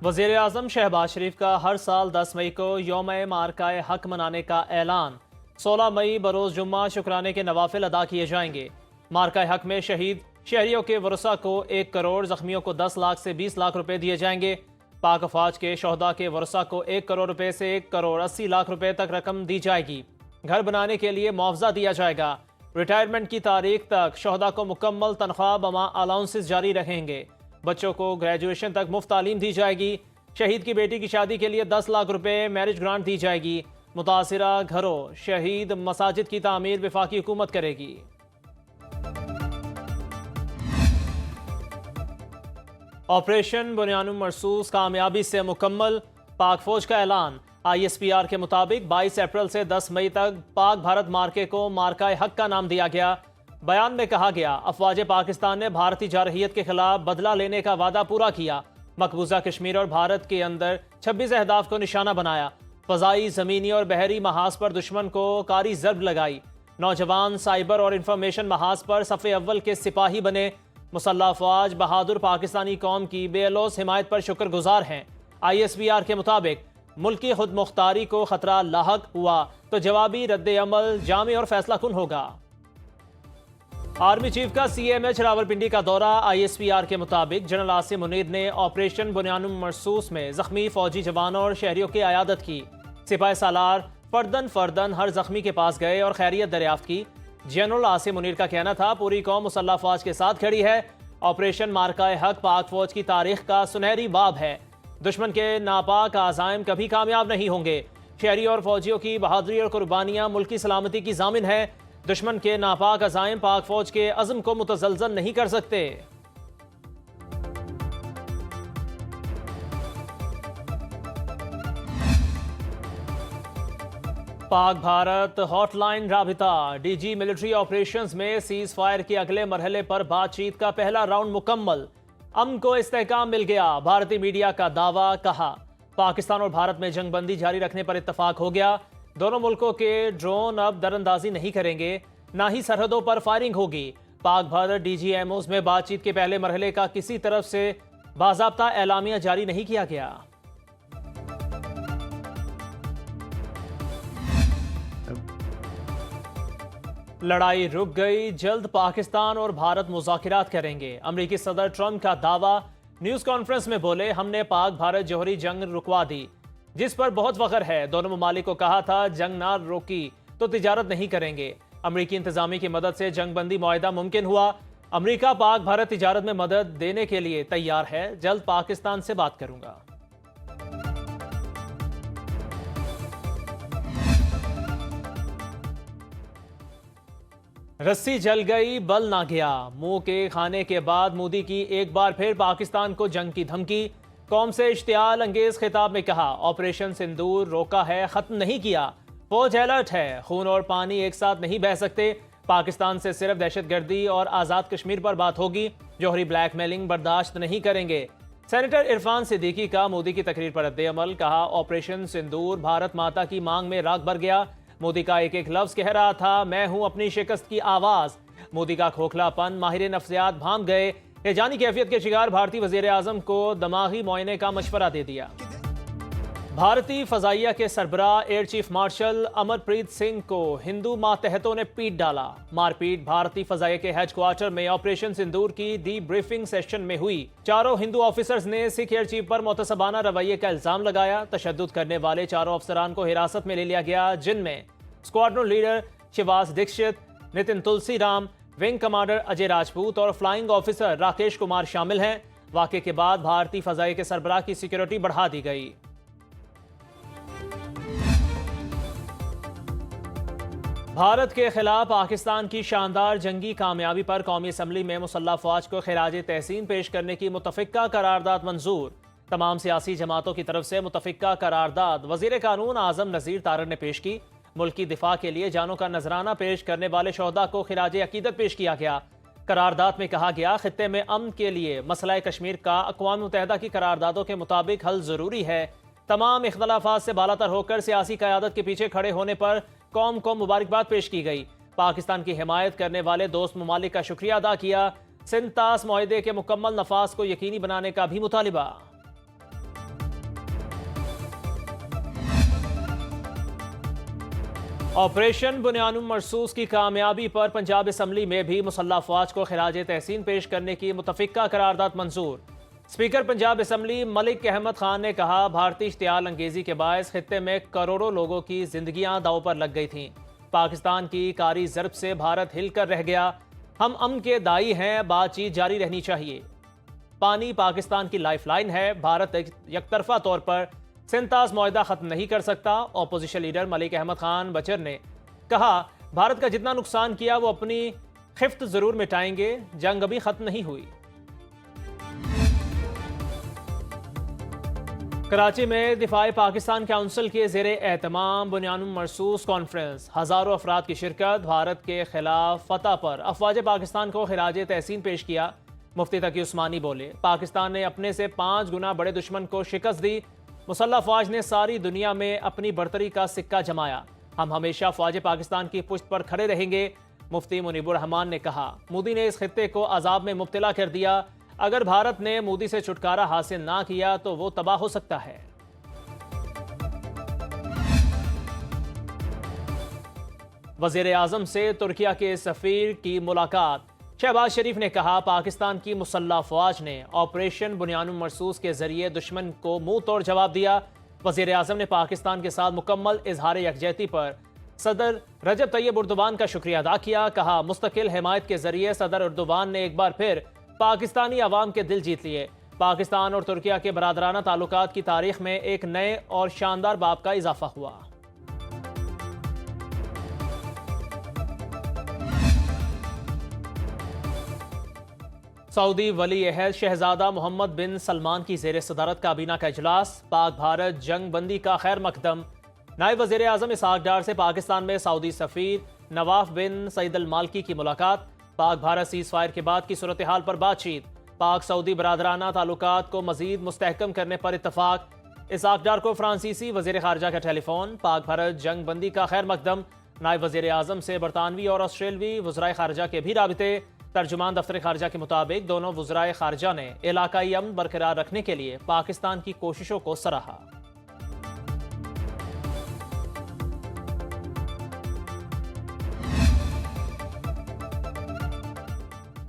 وزیر اعظم شہباز شریف کا ہر سال 10 مئی کو یوم معرکہ حق منانے کا اعلان۔ 16 مئی بروز جمعہ شکرانے کے نوافل ادا کیے جائیں گے۔ معرکہ حق میں شہید شہریوں کے ورثاء کو 1 کروڑ، زخمیوں کو 10 لاکھ سے 20 لاکھ روپے دیے جائیں گے۔ پاک افواج کے شہداء کے ورثاء کو 1 کروڑ روپے سے 1 کروڑ 80 لاکھ روپے تک رقم دی جائے گی۔ گھر بنانے کے لیے معاوضہ دیا جائے گا۔ ریٹائرمنٹ کی تاریخ تک شہداء کو مکمل تنخواہ بما الاؤنسز جاری رہیں گے۔ بچوں کو گریجویشن تک مفت تعلیم دی جائے گی۔ شہید کی بیٹی کی شادی کے لیے 10 لاکھ روپے میرج گرانٹ دی جائے گی۔ متاثرہ گھروں، شہید مساجد کی تعمیر وفاقی حکومت کرے گی۔ آپریشن بنیان مرصوص کامیابی سے مکمل، پاک فوج کا اعلان۔ ISPR کے مطابق 22 اپریل سے 10 مئی تک پاک بھارت مارکے کو مارکہ حق کا نام دیا گیا۔ بیان میں کہا گیا، افواج پاکستان نے بھارتی جارحیت کے خلاف بدلہ لینے کا وعدہ پورا کیا۔ مقبوضہ کشمیر اور بھارت کے اندر 26 اہداف کو نشانہ بنایا۔ فضائی، زمینی اور بحری محاذ پر دشمن کو کاری ضرب لگائی۔ نوجوان سائبر اور انفارمیشن محاذ پر صف اول کے سپاہی بنے۔ مسلح افواج بہادر پاکستانی قوم کی بے لوث حمایت پر شکر گزار ہیں۔ ISPR کے مطابق ملکی خود مختاری کو خطرہ لاحق ہوا تو جوابی رد عمل جامع اور فیصلہ کن ہوگا۔ آرمی چیف کا CMH راولپنڈی کا دورہ۔ ISPR کے مطابق جنرل عاصم منیر نے آپریشن بنیان مرصوص میں زخمی فوجی جوانوں اور شہریوں کی عیادت کی۔ سپاہ سالار فردن ہر زخمی کے پاس گئے اور خیریت دریافت کی۔ جنرل عاصم منیر کا کہنا تھا، پوری قوم مسلح افواج کے ساتھ کھڑی ہے۔ آپریشن مارکہ حق پاک فوج کی تاریخ کا سنہری باب ہے۔ دشمن کے ناپاک عزائم کبھی کامیاب نہیں ہوں گے۔ شہریوں اور فوجیوں کی بہادری اور قربانیاں ملکی سلامتی کی ضامن ہے۔ دشمن کے ناپاک عزائم پاک فوج کے عزم کو متزلزل نہیں کر سکتے۔ پاک بھارت ہاٹ لائن رابطہ۔ DG ملٹری آپریشنز میں سیز فائر کے اگلے مرحلے پر بات چیت کا پہلا راؤنڈ مکمل۔ امن کو استحکام مل گیا، بھارتی میڈیا کا دعویٰ۔ کہا، پاکستان اور بھارت میں جنگ بندی جاری رکھنے پر اتفاق ہو گیا۔ دونوں ملکوں کے ڈرون اب دراندازی نہیں کریں گے، نہ ہی سرحدوں پر فائرنگ ہوگی۔ پاک بھارت DGMOs میں بات چیت کے پہلے مرحلے کا کسی طرف سے باضابطہ اعلامیہ جاری نہیں کیا گیا۔ لڑائی رک گئی، جلد پاکستان اور بھارت مذاکرات کریں گے۔ امریکی صدر ٹرمپ کا دعویٰ۔ نیوز کانفرنس میں بولے، ہم نے پاک بھارت جوہری جنگ رکوا دی، جس پر بہت فخر ہے۔ دونوں ممالک کو کہا تھا جنگ نہ روکی تو تجارت نہیں کریں گے۔ امریکی انتظامیہ کی مدد سے جنگ بندی معاہدہ ممکن ہوا۔ امریکہ پاک بھارت تجارت میں مدد دینے کے لیے تیار ہے، جلد پاکستان سے بات کروں گا۔ رسی جل گئی، بل نہ گیا۔ منہ کے کھانے کے بعد مودی کی ایک بار پھر پاکستان کو جنگ کی دھمکی۔ قوم سے اشتعال انگیز خطاب میں کہا، آپریشن سندور روکا ہے، ختم نہیں کیا۔ فوج الرٹ ہے، خون اور پانی ایک ساتھ نہیں بہہ سکتے۔ پاکستان سے صرف دہشت گردی اور آزاد کشمیر پر بات ہوگی، جوہری بلیک میلنگ برداشت نہیں کریں گے۔ سینیٹر عرفان صدیقی کا مودی کی تقریر پر رد عمل۔ کہا، آپریشن سندور بھارت ماتا کی مانگ میں راگ بھر گیا۔ مودی کا ایک ایک لفظ کہہ رہا تھا، میں ہوں اپنی شکست کی آواز۔ مودی کا کھوکھلا پن ماہر نفسیات بھانپ گئے۔ ہیجانی کیفیت کے شکار بھارتی وزیر اعظم کو دماغی معائنے کا مشورہ دے دیا۔ بھارتی فضائیہ کے سربراہ ایئر چیف مارشل امر پریت سنگھ کو ہندو ماتحتوں نے پیٹ ڈالا۔ مار پیٹ بھارتی فضائیہ کے ہیڈ کوارٹر میں آپریشن سندور کی ڈی بریفنگ سیشن میں ہوئی۔ چاروں ہندو آفیسرز نے سکھ ایئر چیف پر معتصبانہ رویے کا الزام لگایا۔ تشدد کرنے والے چاروں افسران کو حراست میں لے لیا گیا، جن میں squadron leader شیواس Dixit, Nitin Tulsi Ram, wing commander اجے راجپوت اور فلائنگ آفیسر راکیش کمار شامل ہیں۔ واقعے کے بعد بھارتی فضائیہ کے سربراہ کی سیکیورٹی بڑھا دی گئی۔ بھارت کے خلاف پاکستان کی شاندار جنگی کامیابی پر قومی اسمبلی میں مسلح افواج کو خراج تحسین پیش کرنے کی متفقہ قرارداد منظور۔ تمام سیاسی جماعتوں کی طرف سے متفقہ قرارداد وزیر قانون اعظم نذیر تارڑ نے پیش کی۔ ملکی دفاع کے لیے جانوں کا نذرانہ پیش کرنے والے شہداء کو خراج عقیدت پیش کیا گیا۔ قرارداد میں کہا گیا، خطے میں امن کے لیے مسئلہ کشمیر کا اقوام متحدہ کی قراردادوں کے مطابق حل ضروری ہے۔ تمام اختلافات سے بالاتر ہو کر سیاسی قیادت کے پیچھے کھڑے ہونے پر قوم کو مبارکباد پیش کی گئی۔ پاکستان کی حمایت کرنے والے دوست ممالک کا شکریہ ادا کیا۔ سنتاس معاہدے کے مکمل نفاذ کو یقینی بنانے کا بھی مطالبہ۔ آپریشن بنیان مرصوص کی کامیابی پر پنجاب اسمبلی میں بھی مسلح افواج کو خراج تحسین پیش کرنے کی متفقہ قرارداد منظور۔ اسپیکر پنجاب اسمبلی ملک احمد خان نے کہا بھارتی اشتعال انگیزی کے باعث خطے میں کروڑوں لوگوں کی زندگیاں داؤ پر لگ گئی تھیں۔ پاکستان کی کاری ضرب سے بھارت ہل کر رہ گیا۔ ہم امن کے دائی ہیں، بات چیت جاری رہنی چاہیے۔ پانی پاکستان کی لائف لائن ہے، بھارت یک طرفہ طور پر سنتاز معاہدہ ختم نہیں کر سکتا۔ Opposition leader Malik Ahmad Khan Butcher نے کہا بھارت کا جتنا نقصان کیا وہ اپنی خفت ضرور مٹائیں گے، جنگ ابھی ختم نہیں ہوئی۔ کراچی میں دفاع پاکستان کونسل کے زیر اہتمام بنیان مرصوص کانفرنس، ہزاروں افراد کی شرکت، بھارت کے خلاف فتح پر افواج پاکستان کو خراج تحسین پیش کیا۔ مفتی تقی عثمانی بولے پاکستان نے اپنے سے 5 گنا بڑے دشمن کو شکست دی، مسلح افواج نے ساری دنیا میں اپنی برتری کا سکہ جمایا، ہم ہمیشہ افواج پاکستان کی پشت پر کھڑے رہیں گے۔ مفتی منیب الرحمان نے کہا مودی نے اس خطے کو عذاب میں مبتلا کر دیا، اگر بھارت نے مودی سے چھٹکارا حاصل نہ کیا تو وہ تباہ ہو سکتا ہے۔ وزیر اعظم سے ترکیہ کے سفیر کی ملاقات، شہباز شریف نے کہا پاکستان کی مسلح افواج نے آپریشن بنیان مرصوص کے ذریعے دشمن کو منہ توڑ جواب دیا۔ وزیر اعظم نے پاکستان کے ساتھ مکمل اظہار یکجہتی پر صدر رجب طیب اردوان کا شکریہ ادا کیا، کہا مستقل حمایت کے ذریعے صدر اردوان نے ایک بار پھر پاکستانی عوام کے دل جیت لیے۔ پاکستان اور ترکیہ کے برادرانہ تعلقات کی تاریخ میں ایک نئے اور شاندار باب کا اضافہ ہوا۔ سعودی ولی عہد شہزادہ محمد بن سلمان کی زیر صدارت کابینہ کا اجلاس، پاک بھارت جنگ بندی کا خیر مقدم۔ نائب وزیر اعظم اسحاق ڈار سے پاکستان میں سعودی سفیر نواف بن سعید المالکی کی ملاقات، پاک بھارت سیز فائر کے بعد کی صورتحال پر بات چیت، پاک سعودی برادرانہ تعلقات کو مزید مستحکم کرنے پر اتفاق۔ اسحاق ڈار کو فرانسیسی وزیر خارجہ کا ٹیلی فون، پاک بھارت جنگ بندی کا خیر مقدم۔ نائب وزیر اعظم سے برطانوی اور آسٹریلوی وزرائے خارجہ کے بھی رابطے۔ ترجمان دفتر خارجہ کے مطابق دونوں وزرائے خارجہ نے علاقائی امن برقرار رکھنے کے لیے پاکستان کی کوششوں کو سراہا۔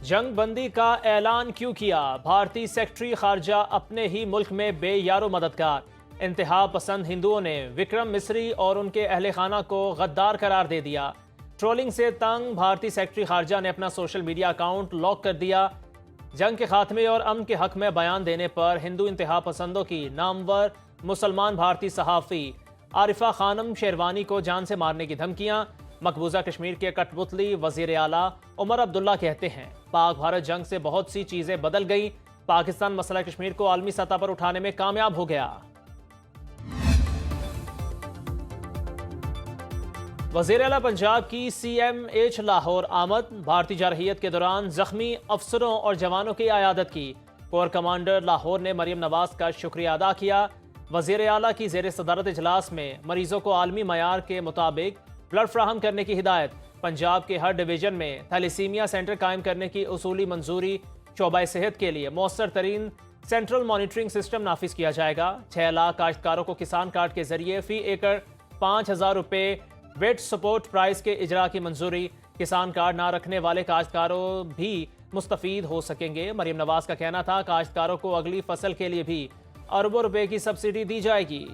جنگ بندی کا اعلان کیوں کیا؟ بھارتی سیکرٹری خارجہ اپنے ہی ملک میں بے یار و مددگار۔ انتہا پسند ہندوؤں نے وکرم مسری اور ان کے اہل خانہ کو غدار قرار دے دیا۔ ٹرولنگ سے تنگ بھارتی سیکرٹری خارجہ نے اپنا سوشل میڈیا اکاؤنٹ لاک کر دیا۔ جنگ کے خاتمے اور امن کے حق میں بیان دینے پر ہندو انتہا پسندوں کی نامور مسلمان بھارتی صحافی عارفہ خانم شیروانی کو جان سے مارنے کی دھمکیاں۔ مقبوضہ کشمیر کے کٹ پتلی وزیر اعلیٰ عمر عبداللہ کہتے ہیں پاک بھارت جنگ سے بہت سی چیزیں بدل گئیں، پاکستان مسئلہ کشمیر کو عالمی سطح پر اٹھانے میں کامیاب ہو گیا۔ وزیر اعلیٰ پنجاب کی سی ایم ایچ لاہور آمد، بھارتی جارحیت کے دوران زخمی افسروں اور جوانوں کی عیادت کی۔ کور کمانڈر لاہور نے مریم نواز کا شکریہ ادا کیا۔ وزیر اعلیٰ کی زیر صدارت اجلاس میں مریضوں کو عالمی معیار کے مطابق بلڈ فراہم کرنے کی ہدایت، پنجاب کے ہر ڈویژن میں تھیلیسیمیا سینٹر قائم کرنے کی اصولی منظوری، شعبہ صحت کے لیے مؤثر ترین سینٹرل مانیٹرنگ سسٹم نافذ کیا جائے گا۔ 6 لاکھ کاشتکاروں کو کسان کارڈ کے ذریعے فی ایکڑ 5,000 روپے ویٹ سپورٹ پرائز کے اجرا کی منظوری، کسان کارڈ نہ رکھنے والے کاشتکاروں بھی مستفید ہو سکیں گے۔ مریم نواز کا کہنا تھا کاشتکاروں کو اگلی فصل کے لیے بھی اربوں روپے کی سبسڈی دی جائے گی۔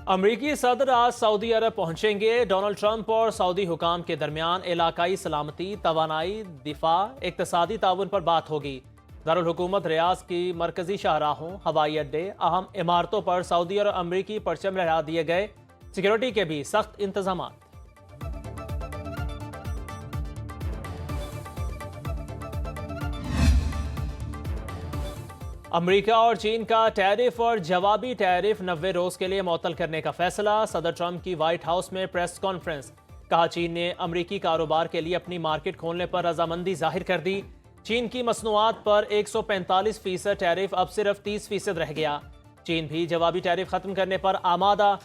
امریکی صدر آج سعودی عرب پہنچیں گے۔ ڈونلڈ ٹرمپ اور سعودی حکام کے درمیان علاقائی سلامتی، توانائی، دفاع، اقتصادی تعاون پر بات ہوگی۔ دارالحکومت ریاض کی مرکزی شاہراہوں، ہوائی اڈے، اہم عمارتوں پر سعودی اور امریکی پرچم لہرا دیے گئے، سیکیورٹی کے بھی سخت انتظامات۔ امریکہ اور چین کا ٹیرف اور جوابی ٹیرف 90 روز کے لیے معطل کرنے کا فیصلہ، صدر ٹرمپ کی وائٹ ہاؤس میں پریس کانفرنس، کہا چین نے امریکی کاروبار کے لیے اپنی مارکیٹ کھولنے پر رضامندی ظاہر کر دی۔ چین کی مصنوعات پر 145% ٹیرف اب صرف 30% رہ گیا۔ چین بھی جوابی ٹیرف ختم کرنے پر آمادہ۔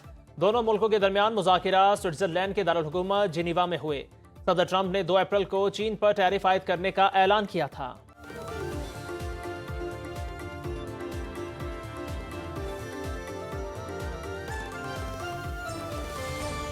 دونوں ملکوں کے درمیان مذاکرات سوئٹزرلینڈ کے دارالحکومت جنیوا میں ہوئے۔ صدر ٹرمپ نے 2 اپریل کو چین پر ٹیرف عائد کرنے کا اعلان کیا تھا۔